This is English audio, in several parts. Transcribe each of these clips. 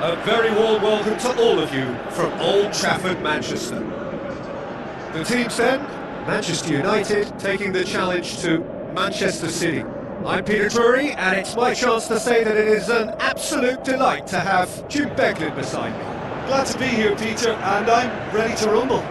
A very warm welcome to all of you from Old Trafford, Manchester. The teams then, Manchester United taking the challenge to Manchester City. I'm Peter Drury, and it's my chance to say that it is an absolute delight to have Jim Beglin beside me. Glad to be here, Peter, and I'm ready to rumble.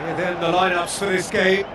Here then the lineups for this game.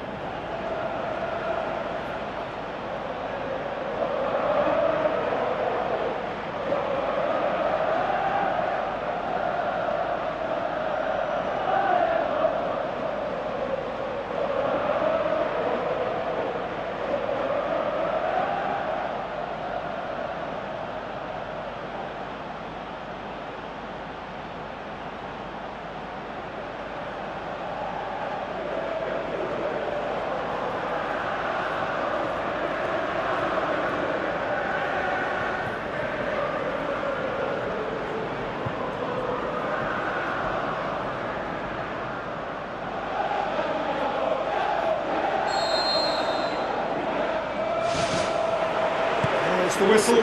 That's the whistle.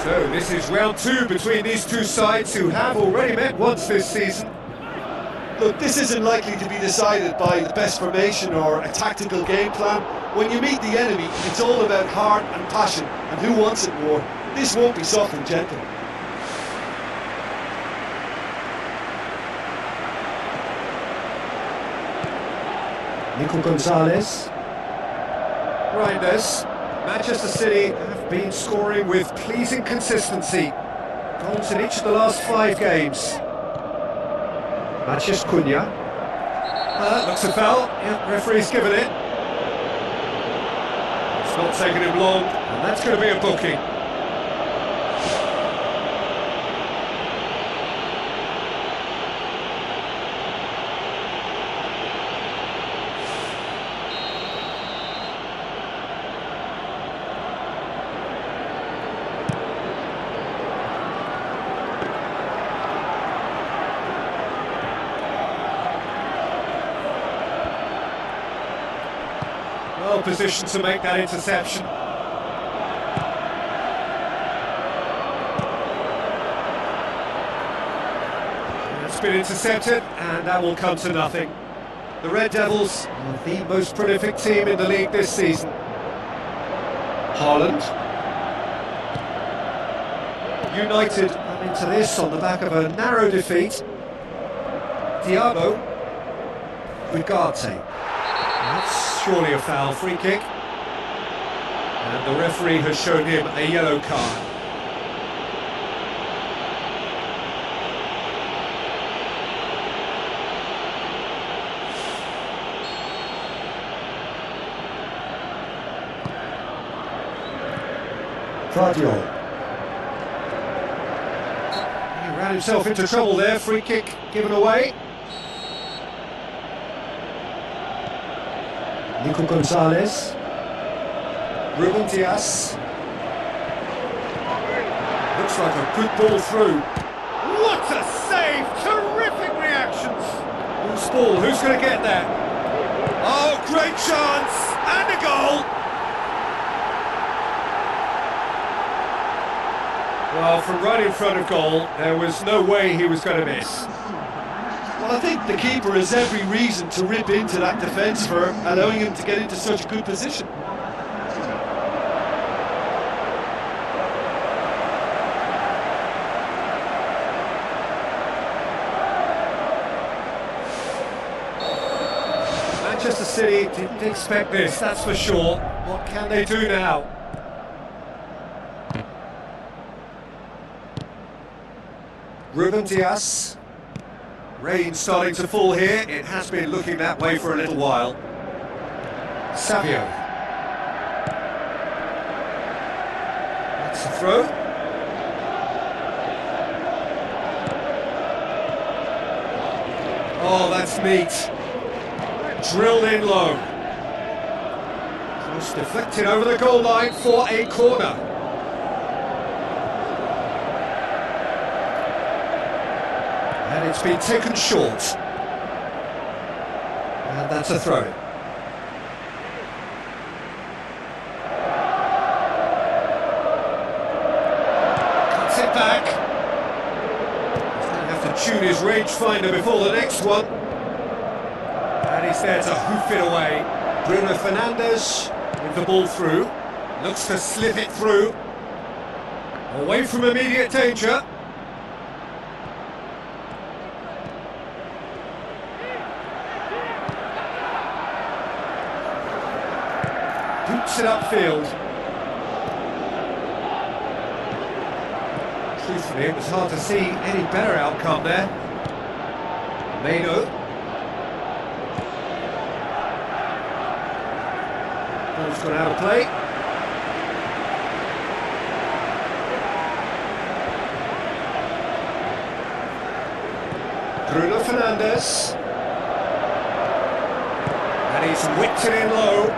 So this is round two between these two sides who have already met once this season. Look, this isn't likely to be decided by the best formation or a tactical game plan. When you meet the enemy, it's all about heart and passion and who wants it more. This won't be soft and gentle. Nico Gonzalez. Reinders. Manchester City have been scoring with pleasing consistency. Goals in each of the last 5 games. Matheus Cunha. Looks a foul. Yeah, referee's given it. It's not taking him long, and that's going to be a booking. Well positioned to make that interception. It's been intercepted, and that will come to nothing. The Red Devils are the most prolific team in the league this season. Haaland. United come into this on the back of a narrow defeat. Thiago. Ugarte. That's surely a foul, free kick. And the referee has shown him a yellow card. Vidio. He ran himself into trouble there, free kick given away. Nico Gonzalez. Ruben Dias. Looks like a good ball through. What a save! Terrific reactions! Loose ball, who's going to get that? Oh, great chance! And a goal! Well, from right in front of goal, there was no way he was going to miss. Well, I think the keeper has every reason to rip into that defence for allowing him to get into such a good position. Manchester City didn't expect this, that's for sure. What can they do now? Ruben Dias. Rain starting to fall here. It has been looking that way for a little while. Savio. That's a throw. Oh, that's neat. Drilled in low. Cross deflected over the goal line for a corner. And it's been taken short. And that's a throw. Cuts it back. He's going to have to tune his rangefinder before the next one. And he's there to hoof it away. Bruno Fernandes with the ball through. Looks to slip it through. Away from immediate danger. Boots it upfield. Truthfully, it was hard to see any better outcome there. Mano. Ball's gone out of play. Bruno Fernandes. And he's whipped it in low.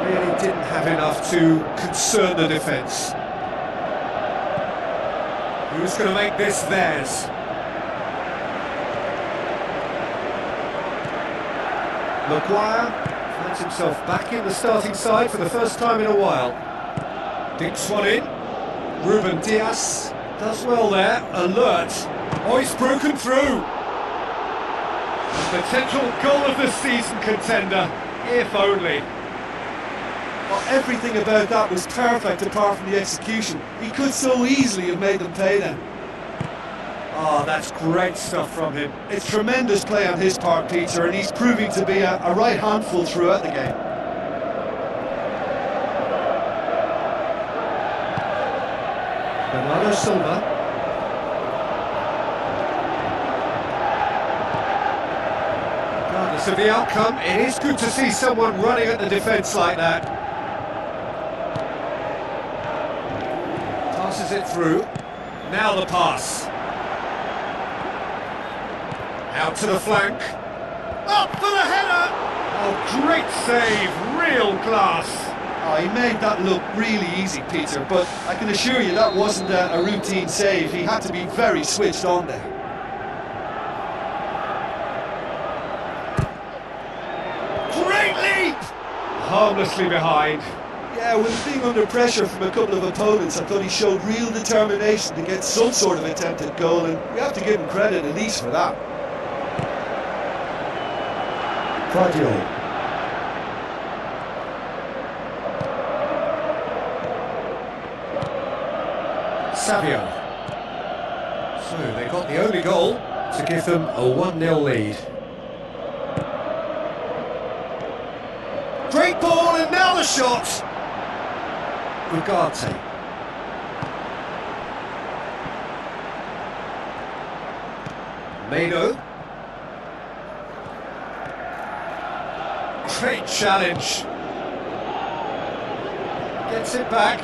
Really didn't have enough to concern the defence. Who's going to make this theirs? Maguire finds himself back in the starting side for the first time in a while. Dinks one in. Ruben Diaz does well there, alert. Oh, he's broken through. Potential goal of the season contender, if only. Well, everything about that was perfect apart from the execution. He could so easily have made them pay then. Oh, that's great stuff from him. It's tremendous play on his part, Peter, and he's proving to be a right handful throughout the game. Bernardo Silva. Regardless of the outcome, it is good to see someone running at the defence like that. Passes it through. Now the pass. Out to the flank. Up for the header! Oh, great save, real class. Oh, he made that look really easy, Peter, but I can assure you that wasn't a routine save. He had to be very switched on there. Great leap! Harmlessly behind. Yeah, with being under pressure from a couple of opponents, I thought he showed real determination to get some sort of attempt at goal, and we have to give him credit at least for that. Vidio. Savio. So they got the only goal to give them a 1-0 lead. Great ball, and now the shot! Ugarte. Mado. Great challenge. Gets it back.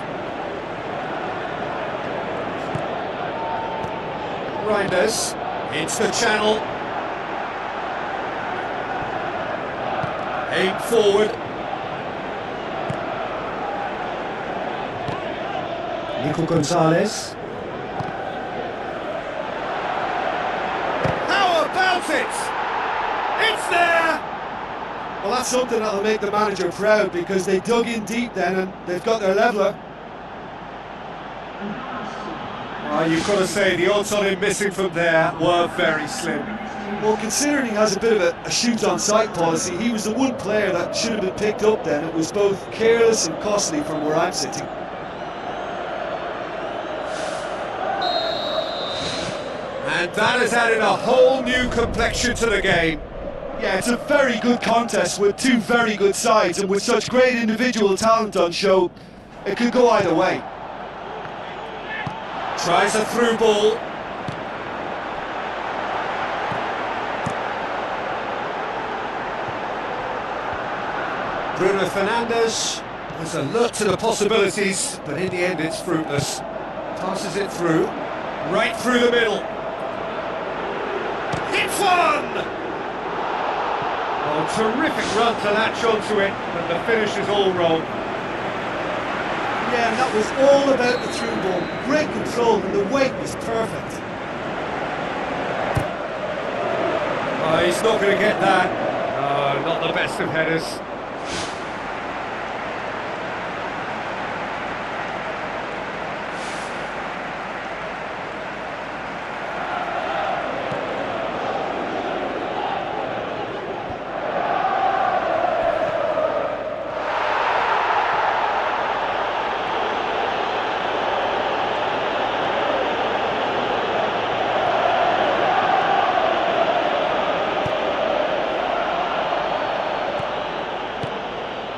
Reinders into the channel. Aim forward. Nico Gonzalez. How about it? It's there! Well, that's something that'll make the manager proud, because they dug in deep then and they've got their leveller. Well, you've got to say the odds on him missing from there were very slim. Well, considering he has a bit of a shoot-on-sight policy, he was the one player that should have been picked up then. It was both careless and costly from where I'm sitting. And that has added a whole new complexion to the game. Yeah, it's a very good contest with two very good sides, and with such great individual talent on show, it could go either way. Tries a through ball. Bruno Fernandes was alert to the possibilities, but in the end it's fruitless. Passes it through, right through the middle. Hits one! Oh, terrific run to latch onto it, but the finish is all wrong. Yeah, and that was all about the through ball. Great control, and the weight was perfect. Oh, he's not going to get that. Oh, not the best of headers.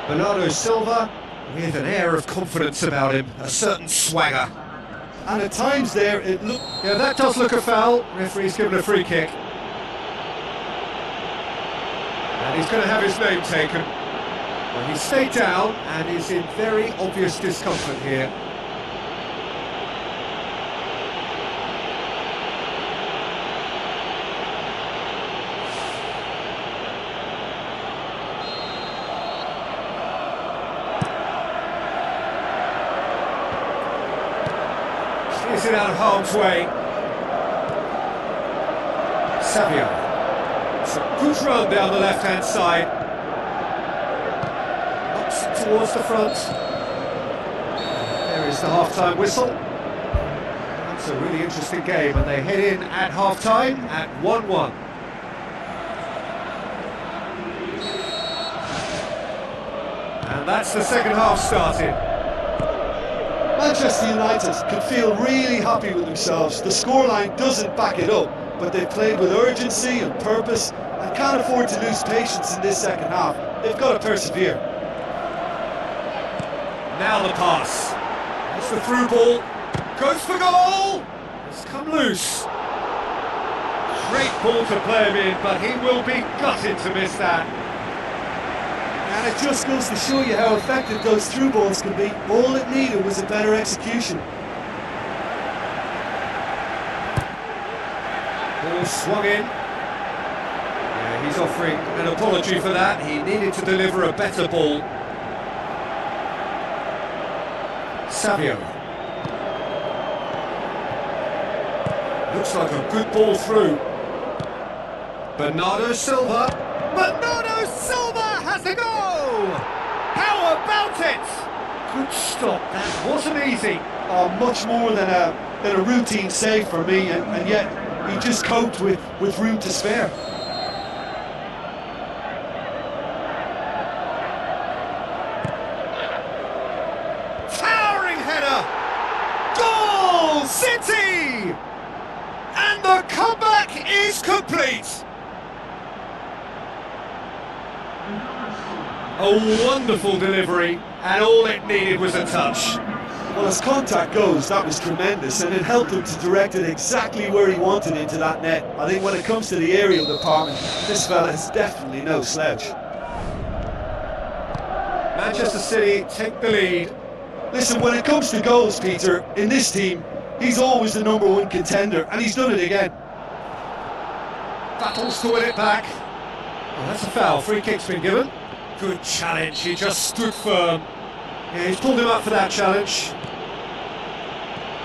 Bernardo Silva with an air of confidence about him, a certain swagger. And at times there, it looked... Yeah, that does look a foul. Referee's given a free kick. And he's going to have his name taken. Well, he stayed down and is in very obvious discomfort here. Is it out of harm's way? Savio. It's a good run down the left-hand side. towards the front. There is the half-time whistle. That's a really interesting game, and they head in at half-time at 1-1. And that's the second half started. Manchester United can feel really happy with themselves. The scoreline doesn't back it up, but they've played with urgency and purpose and can't afford to lose patience in this second half. They've got to persevere. Now the pass. It's the through ball. Goes for goal! It's come loose. Great ball to play him in, but he will be gutted to miss that. And it just goes to show you how effective those through balls can be. All it needed was a better execution. Ball swung in. Yeah, he's offering an apology for that. He needed to deliver a better ball. Savio. Looks like a good ball through. Bernardo Silva. Bernardo Silva has a go! How about it? Good stop, that wasn't easy. Much more than a routine save for me, and yet he just coped with room to spare. Towering header! Goal City! And the comeback is complete! A wonderful delivery, and all it needed was a touch. Well, as contact goes, that was tremendous, and it helped him to direct it exactly where he wanted into that net. I think when it comes to the aerial department, this fella is definitely no slouch. Manchester City take the lead. Listen, when it comes to goals, Peter, in this team, he's always the #1 contender, and he's done it again. Battles to win it back. Well, that's a foul. Free kick's been given. Good challenge, he just stood firm. Yeah, he's pulled him up for that challenge.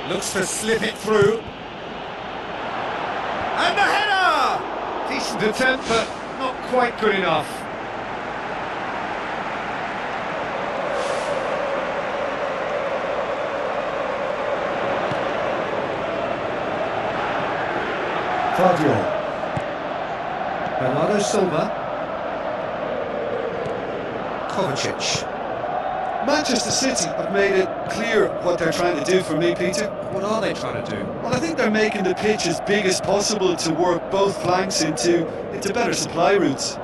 Looks to slip it through. And the header! Decent attempt, but not quite good enough. Vidio. Bernardo Silva. Kovacic. Manchester City have made it clear what they're trying to do for me, Peter. What are they trying to do? Well, I think they're making the pitch as big as possible to work both flanks into better supply routes.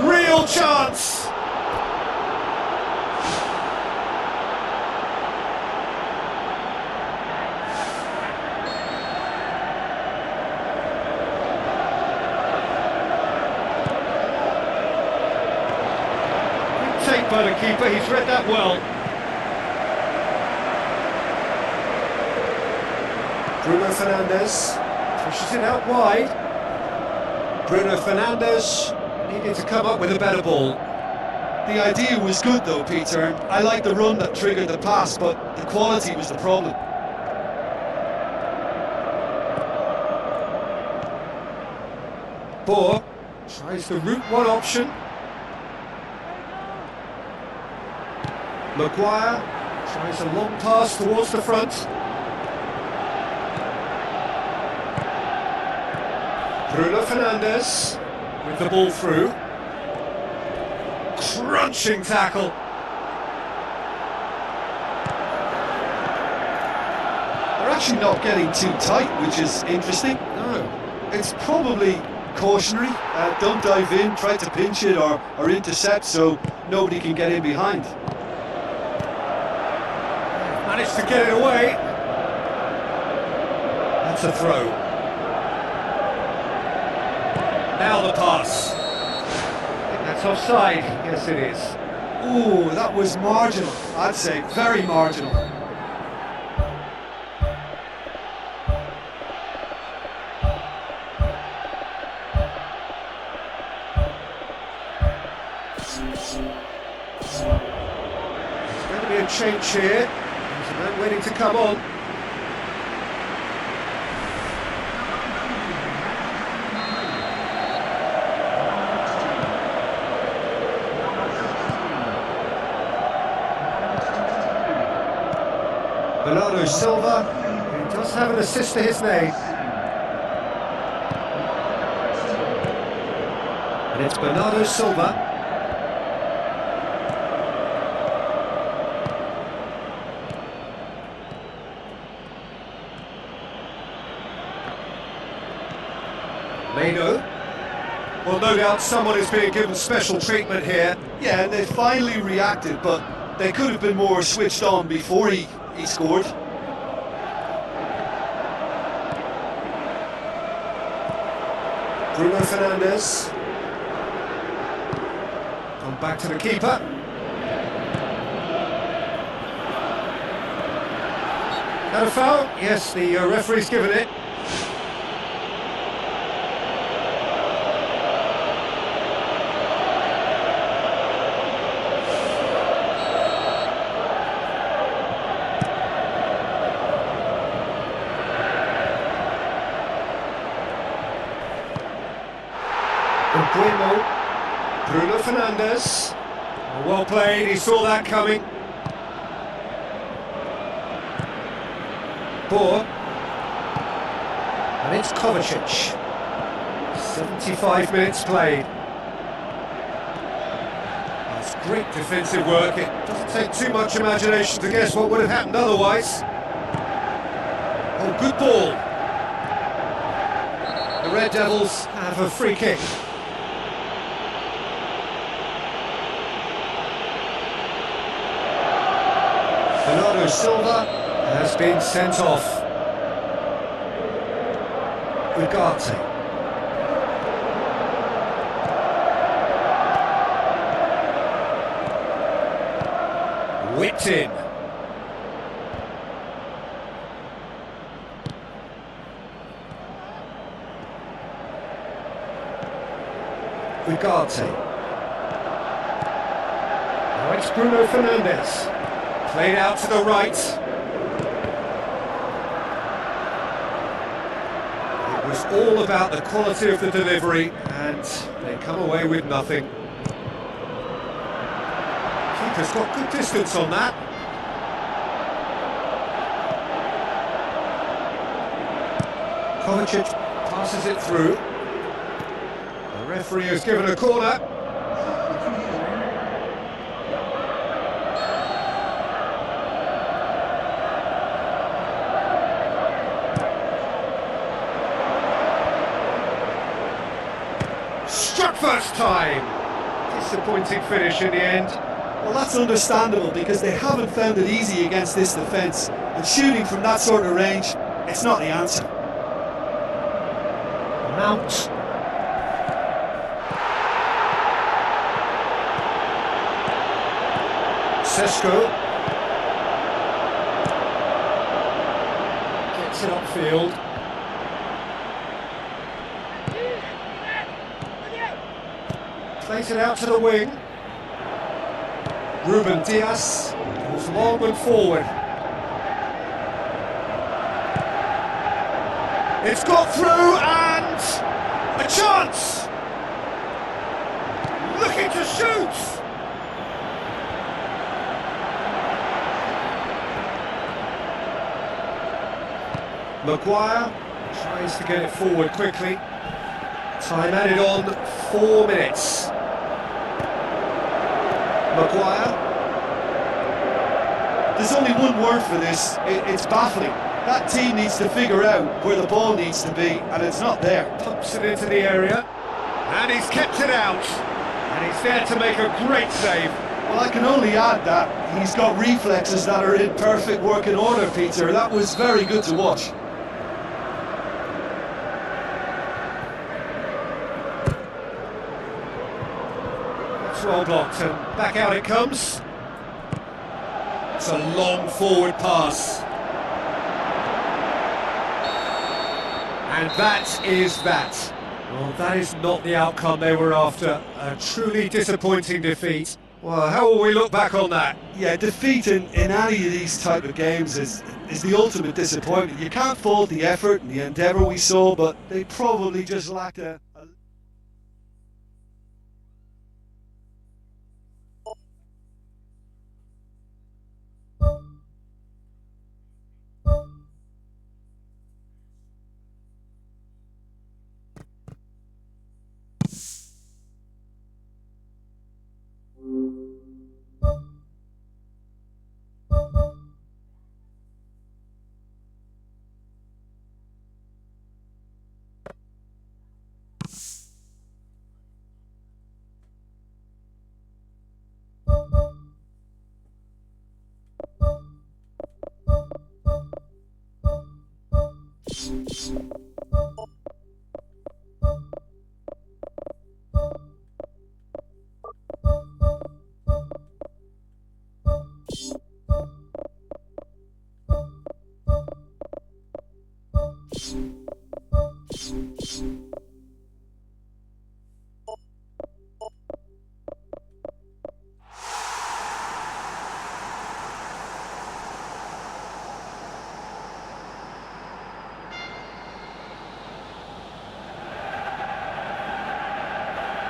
Real chance! Take by the keeper, he's read that well. Bruno Fernandes pushes it out wide. Bruno Fernandes needed to come up with a better ball. The idea was good though, Peter. I like the run that triggered the pass, but the quality was the problem. Boer tries the route one option. Maguire tries a long pass towards the front. Bruno Fernandes with the ball through. Crunching tackle. They're actually not getting too tight, which is interesting. No. It's probably cautionary. Don't dive in, try to pinch it or intercept so nobody can get in behind. Managed to get it away. That's a throw. Now the pass. I think that's offside. Yes, it is. Ooh, that was marginal. I'd say very marginal. There's going to be a change here. There's a man waiting to come on. Bernardo Silva, who does have an assist to his name. And it's Bernardo Silva. Mano. Well, no doubt someone is being given special treatment here. Yeah, and they finally reacted, but they could have been more switched on before he scored. Bruno Fernandes. Come back to the keeper. Had a foul? Yes, the referee's given it. Bruno Fernandes. Well played, he saw that coming. Boer. And it's Kovacic. 75 minutes played. That's great defensive work. It doesn't take too much imagination to guess what would have happened otherwise. Oh, good ball. The Red Devils have a free kick. Bernardo Silva has been sent off. Ugarte. Whipped in. Ugarte. Now it's Bruno Fernandes. Played out to the right. It was all about the quality of the delivery, and they come away with nothing. Keeper's got good distance on that. Kovacic passes it through. The referee has given a corner. Struck first time. Disappointing finish in the end. Well, that's understandable because they haven't found it easy against this defence, and shooting from that sort of range, it's not the answer. Mount. Sesko. Gets it upfield. Plays it out to the wing. Ruben Diaz goes long and forward. It's got through and a chance! Looking to shoot! Maguire tries to get it forward quickly. Time added on 4 minutes. Maguire. There's only one word for this, it's baffling. That team needs to figure out where the ball needs to be, and it's not there. Pumps it into the area, and he's kept it out. And he's there to make a great save. Well, I can only add that he's got reflexes that are in perfect working order, Peter. That was very good to watch. Well blocked, and back out it comes. It's a long forward pass. And that is that. Well, that is not the outcome they were after. A truly disappointing defeat. Well, how will we look back on that? Yeah, defeat in any of these type of games is the ultimate disappointment. You can't fault the effort and the endeavour we saw, but they probably just lacked a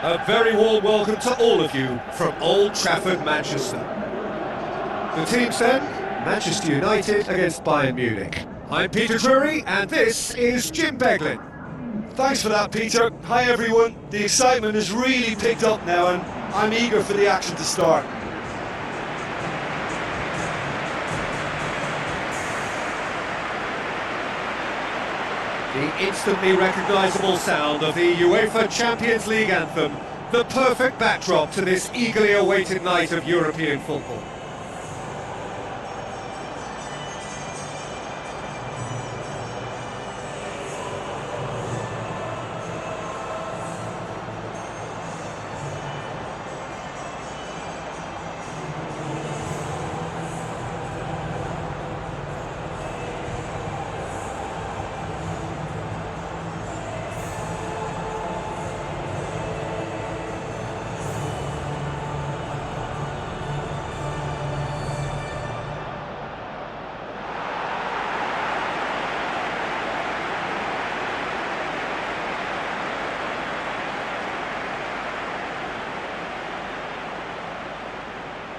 A very warm welcome to all of you from Old Trafford, Manchester. The teams then, Manchester United against Bayern Munich. I'm Peter Drury and this is Jim Beglin. Thanks for that, Peter. Hi everyone. The excitement has really picked up now and I'm eager for the action to start. The instantly recognisable sound of the UEFA Champions League anthem, the perfect backdrop to this eagerly awaited night of European football.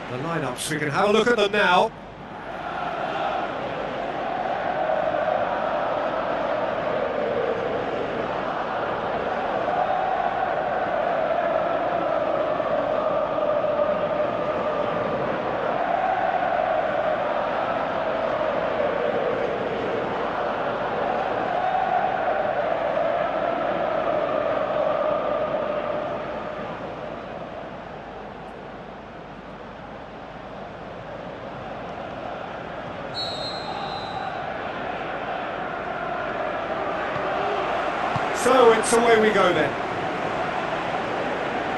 The lineups, we can have a look at them now. So it's away we go then.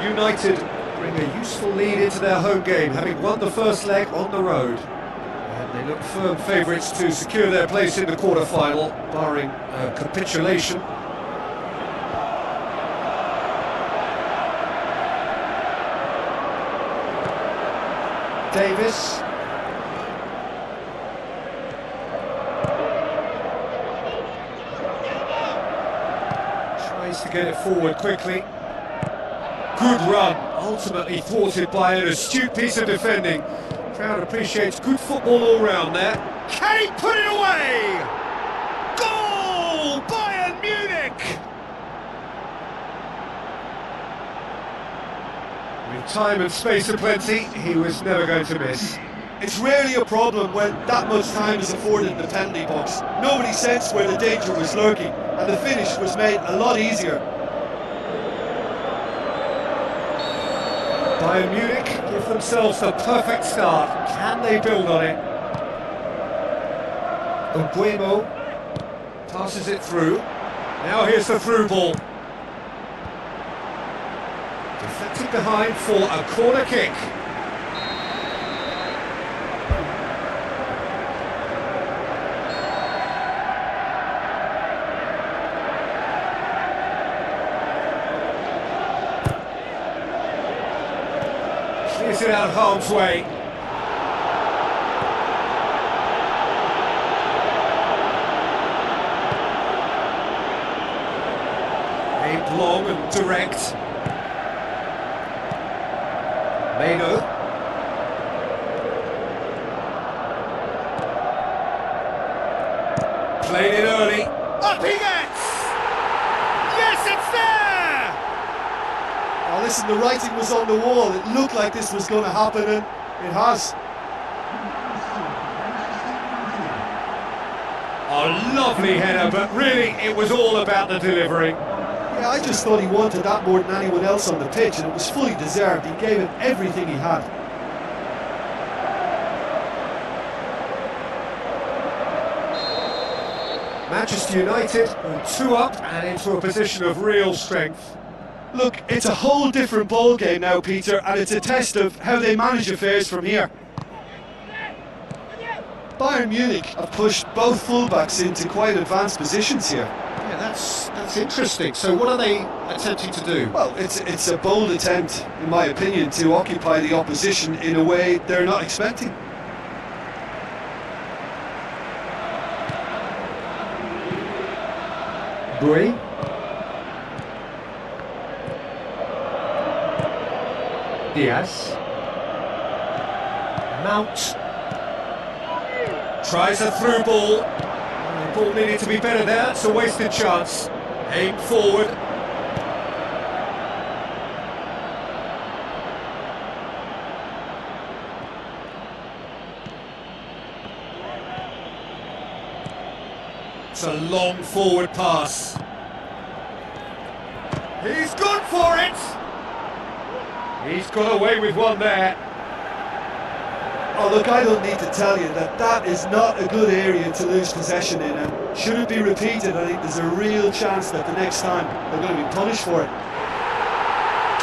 United bring a useful lead into their home game, having won the first leg on the road. And they look firm favourites to secure their place in the quarter-final, barring capitulation. Davis. To get it forward quickly. Good run, ultimately thwarted by an astute piece of defending. Crowd appreciates good football all round there. Can he put it away? Goal! Bayern Munich! With time and space aplenty, he was never going to miss. It's rarely a problem when that much time is afforded in the penalty box. Nobody sensed where the danger was lurking, and the finish was made a lot easier. Bayern Munich give themselves the perfect start. Can they build on it? Uguemo passes it through. Now here's the through ball. Deflected behind for a corner kick. Clears it out of harm's way. Aimed long and direct. Meno. Played it early. Up he gets! Yes, it's there! Oh, listen, the writing was on the wall. It looked like this was going to happen, and it has. A lovely header, but really it was all about the delivery. Yeah, I just thought he wanted that more than anyone else on the pitch, and it was fully deserved. He gave it everything he had. Manchester United are 2 up and into a position of real strength. Look, it's a whole different ball game now, Peter, and it's a test of how they manage affairs from here. Bayern Munich have pushed both fullbacks into quite advanced positions here. Yeah, that's interesting. So what are they attempting to do? Well, it's a bold attempt, in my opinion, to occupy the opposition in a way they're not expecting. Bui. Diaz. Mount. Tries a through ball. The ball needed to be better there. It's a wasted chance. Aim forward. It's a long forward pass. He's gone for it! He's got away with one there. Oh, look, I don't need to tell you that that is not a good area to lose possession in, and should it be repeated, I think there's a real chance that the next time they're going to be punished for it.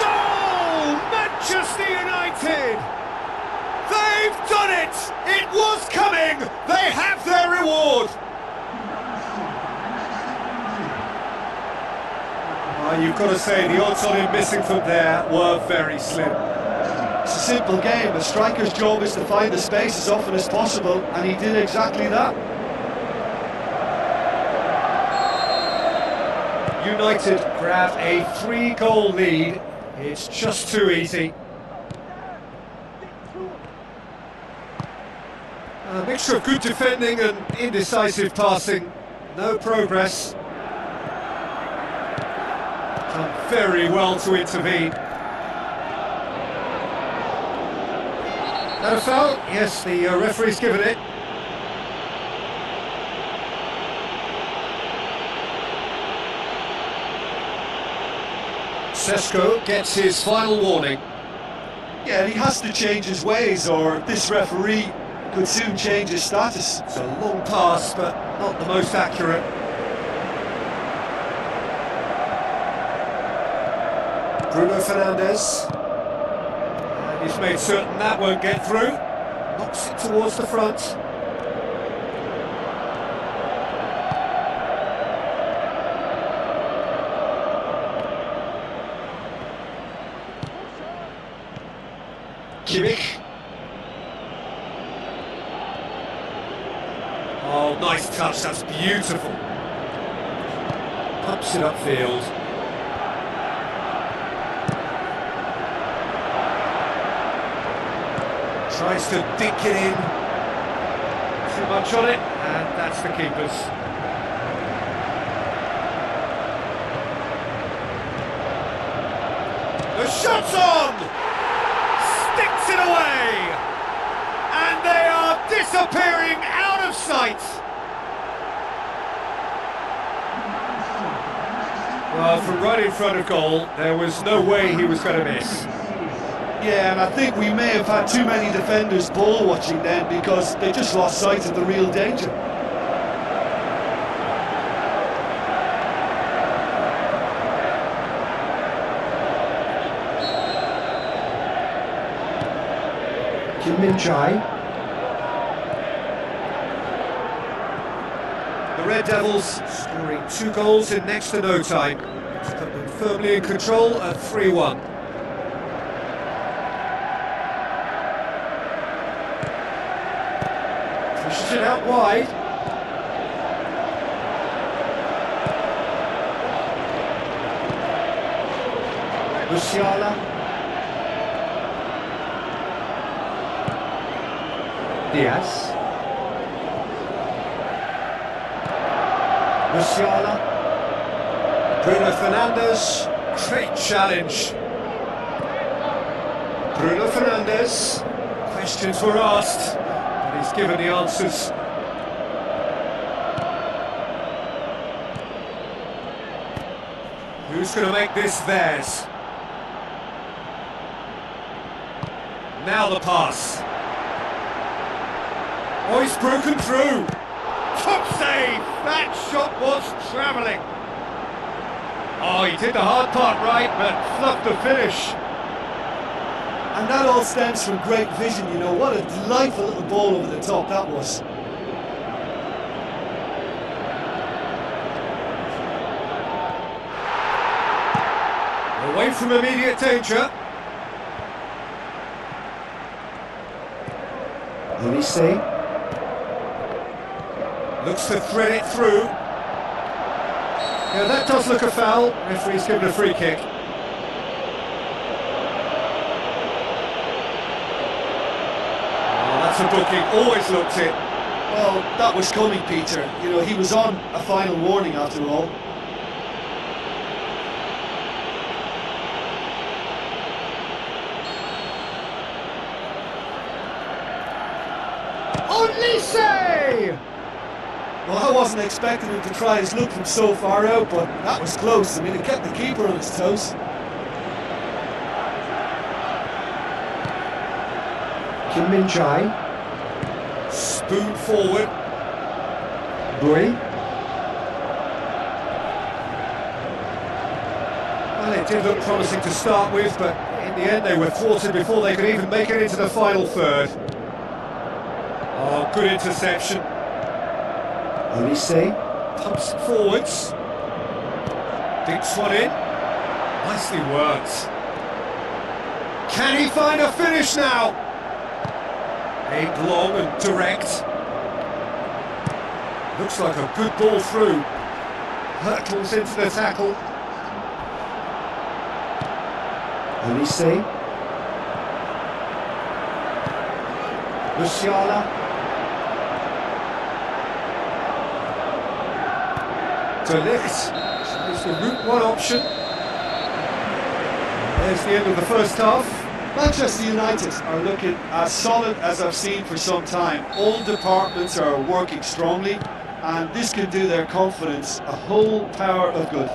Goal! Manchester United! They've done it! It was coming! They have their reward! You've got to say, the odds on him missing from there were very slim. It's a simple game. A striker's job is to find the space as often as possible, and he did exactly that. United grab a 3-goal lead. It's just too easy. A mixture of good defending and indecisive passing. No progress. Done very well to intervene. That a foul? Yes, the referee's given it. Sesko gets his final warning. Yeah, he has to change his ways, or this referee could soon change his status. It's a long pass, but not the most accurate. Bruno Fernandes. And he's made certain that won't get through. Knocks it towards the front. Kimmich. Oh, nice touch, that's beautiful. Pumps it upfield. Tries to dink it in. Too much on it, and that's the keeper's. The shot's on! Sticks it away! And they are disappearing out of sight! Well, from right in front of goal, there was no way he was going to miss. Yeah, and I think we may have had too many defenders ball watching then, because they just lost sight of the real danger. Kim Min-jae. The Red Devils scoring 2 goals in next to no time to put them firmly in control at 3-1. Pushes it out wide. Musiala. Diaz. Musiala. Bruno Fernandes. Great challenge. Bruno Fernandes. Questions were asked. He's given the answers. Who's going to make this theirs? Now the pass. Oh, he's broken through. Top save! That shot was travelling. Oh, he did the hard part right, but fluffed the finish. And that all stems from great vision, you know. What a delightful little ball over the top that was. Away from immediate danger. Eugine. Looks to thread it through. Yeah, that does look a foul. Referee's given a free kick. Oh, that's a booking. Always looked it. Well, that was coming, Peter. You know, he was on a final warning after all. Olise! Well, I wasn't expecting him to try his look from so far out, but that was close. I mean, it kept the keeper on his toes. Jai. Spoon forward. Bui. Well, it did look promising to start with, but in the end they were thwarted before they could even make it into the final third. Oh, good interception. Olise. Pumps it forwards. Dinks one in. Nicely worked. Can he find a finish now? Aimed long and direct. Looks like a good ball through. Hurtles into the tackle. Olise. Musiala. De Ligt. It's the route one option. There's the end of the first half. Manchester United are looking as solid as I've seen for some time. All departments are working strongly, and this can do their confidence a whole power of good.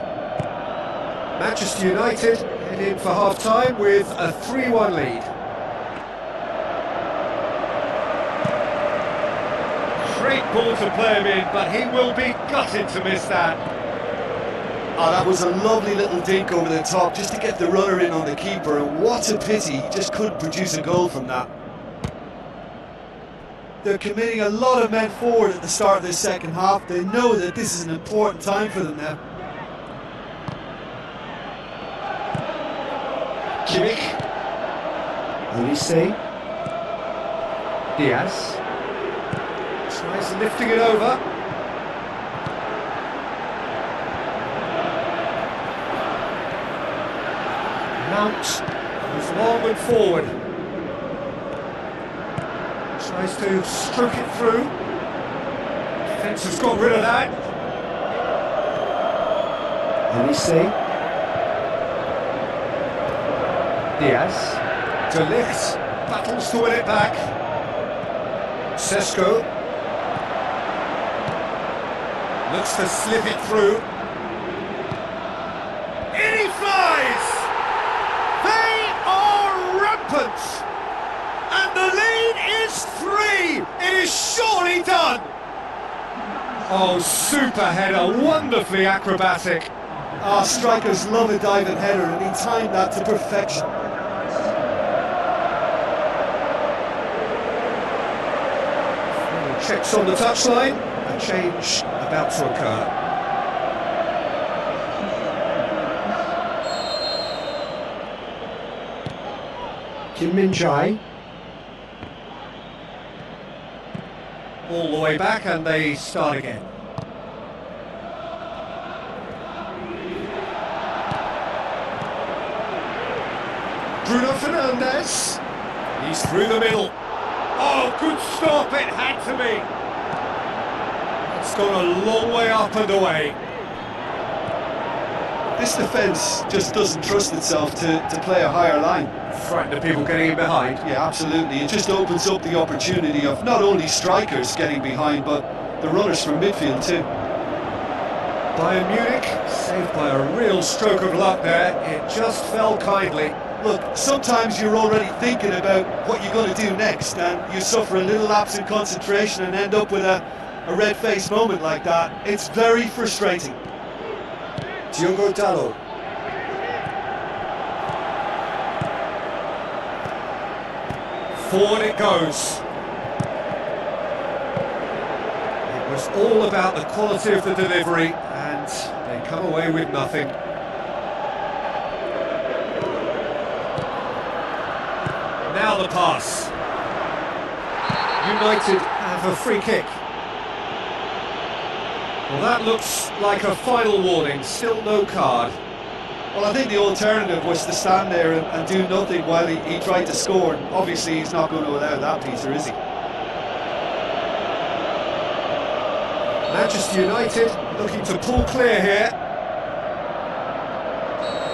Manchester United head in for half-time with a 3-1 lead. Great ball to play him in, but he will be gutted to miss that. Oh, that was a lovely little dink over the top just to get the runner in on the keeper, and what a pity he just couldn't produce a goal from that. They're committing a lot of men forward at the start of this second half. They know that this is an important time for them now. Kimmich. Olise. Diaz. Tries lifting it over. Mount goes long and forward. Tries to stroke it through. Defence has got rid of that. Olise. Diaz. De Ligt battles to win it back. Sesko looks to slip it through. In he flies! They are rampant! And the lead is 3! It is surely done! Oh, super header, wonderfully acrobatic. Ah, strikers love a diving header, and he timed that to perfection. Checks on the touchline, a change about to occur. Jai. All the way back and they start again. Bruno Fernandes. He's through the middle. Oh, good stop, it had to be. It's gone a long way up and away. This defence just doesn't trust itself to play a higher line. Frightened of people getting in behind. Yeah, absolutely. It just opens up the opportunity of not only strikers getting behind, but the runners from midfield too. Bayern Munich, saved by a real stroke of luck there. It just fell kindly. Look, sometimes you're already thinking about what you're going to do next, and you suffer a little lapse in concentration and end up with a a red-faced moment like that, it's very frustrating. Diogo Dalot. Forward it goes. It was all about the quality of the delivery, and they come away with nothing. Now the pass. United have a free kick. Well, that looks like a final warning, still no card. Well, I think the alternative was to stand there and do nothing while he tried to score. And obviously, he's not going to allow that, Peter, is he? Manchester United looking to pull clear here.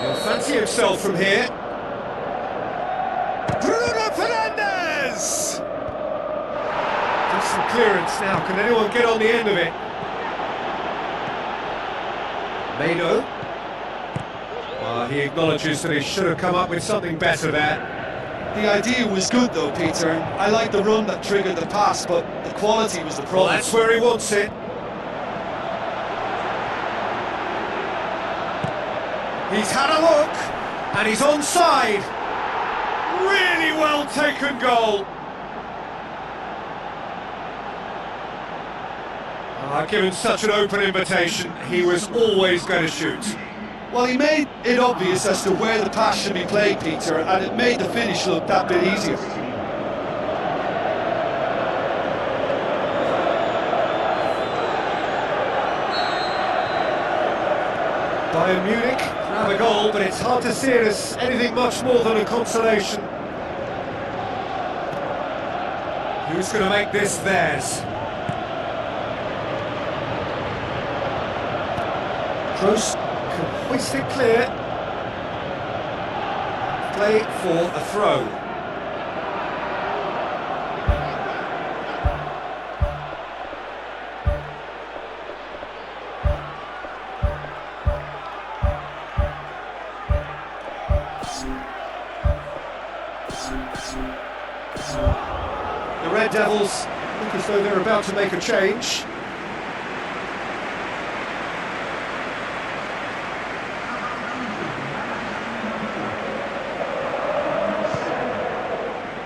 He'll fancy himself from here. Bruno Fernandes! Decent clearance now, can anyone get on the end of it? Mado. He acknowledges that he should have come up with something better there. The idea was good though, Peter. I like the run that triggered the pass, but the quality was the problem. Well, that's where he wants it. He's had a look, and he's onside. Really well taken goal. Given such an open invitation, he was always going to shoot. Well, he made it obvious as to where the pass should be played, Peter, and it made the finish look that bit easier. Bayern Munich have a goal, but it's hard to see it as anything much more than a consolation. Who's going to make this theirs? Kroos can hoist it clear. Play for a throw. The Red Devils look as though they're about to make a change.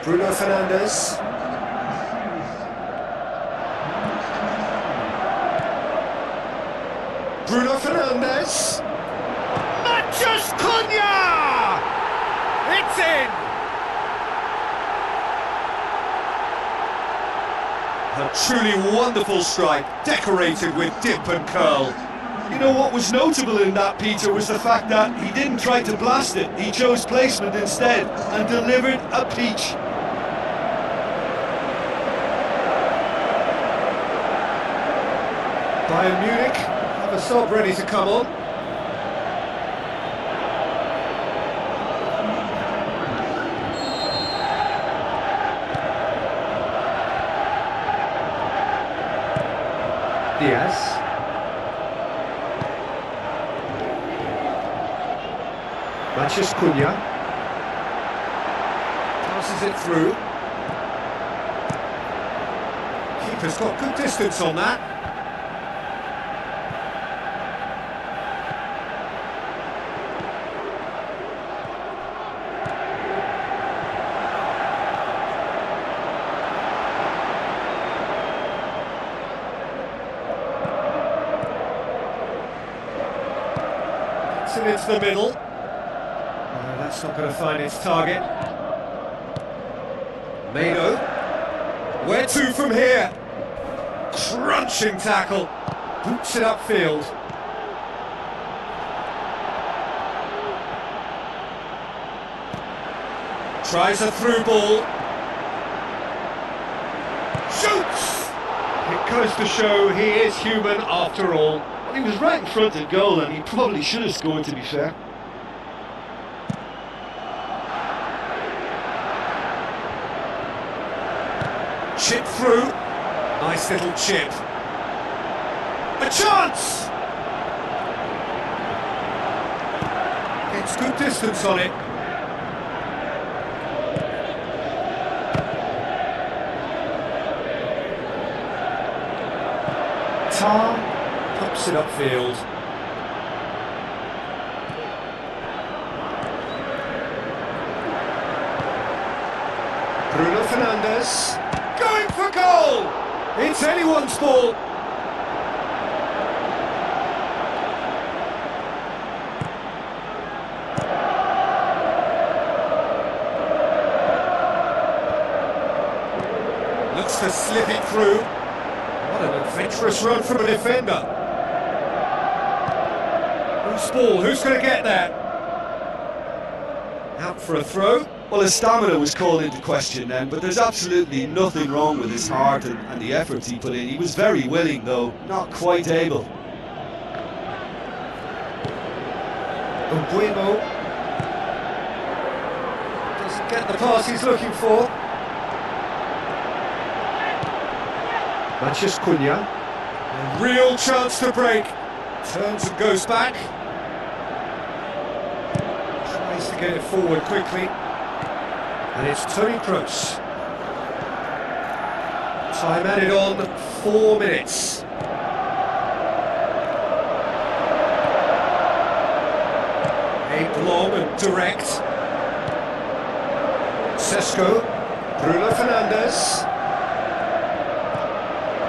Bruno Fernandes. Bruno Fernandes. Matches Cunha! It's in! A truly wonderful strike, decorated with dip and curl. You know what was notable in that, Peter, was the fact that he didn't try to blast it. He chose placement instead and delivered a peach. Bayern Munich have a sub ready to come on. Diaz. Matches Cunha. Passes it through. Keeper's got good distance on that. It into the middle. That's not going to find its target. Mado. Where to from here? Crunching tackle. Boots it upfield. Tries a through ball. Shoots! It goes to show he is human after all. He was right in front of goal and he probably should have scored, to be fair. Chip through. Nice little chip. A chance! It's good distance on it. Tar. Pumps it upfield. Bruno Fernandes. Going for goal! It's anyone's ball. Looks to slip it through. What an adventurous run from a defender. Whose ball? Who's going to get that? Out for a throw. Well, his stamina was called into question then, but there's absolutely nothing wrong with his heart and the efforts he put in. He was very willing, though, not quite able. Buemo doesn't get the pass he's looking for. Mathias Cunha. A real chance to break. Turns and goes back. Tries to get it forward quickly. And it's Toni Kroos. Time added on, 4 minutes. Aimed long and direct. Sesko. Bruno Fernandes.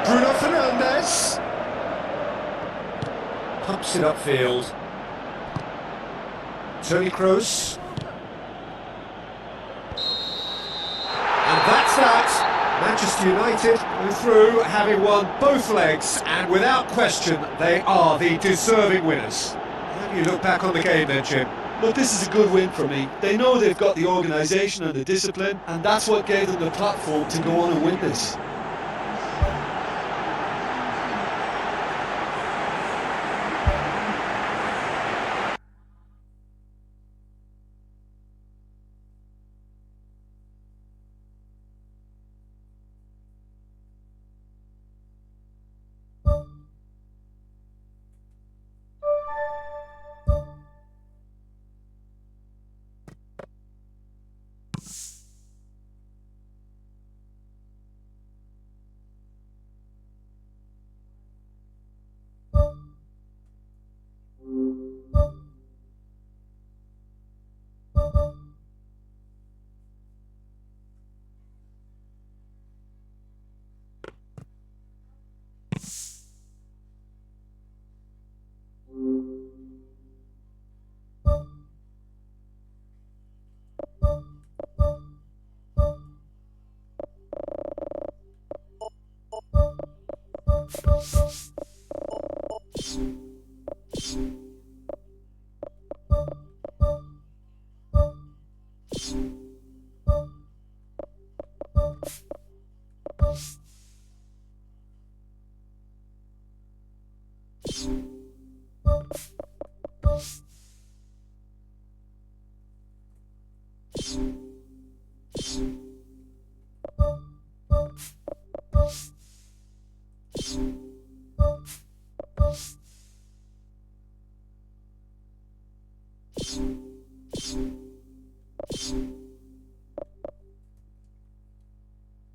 Bruno Fernandes. Pumps it upfield. Toni Kroos. That's that. Manchester United go through, having won both legs, and without question, they are the deserving winners. How do you look back on the game then, Jim? Look, this is a good win for me. They know they've got the organisation and the discipline, and that's what gave them the platform to go on and win this.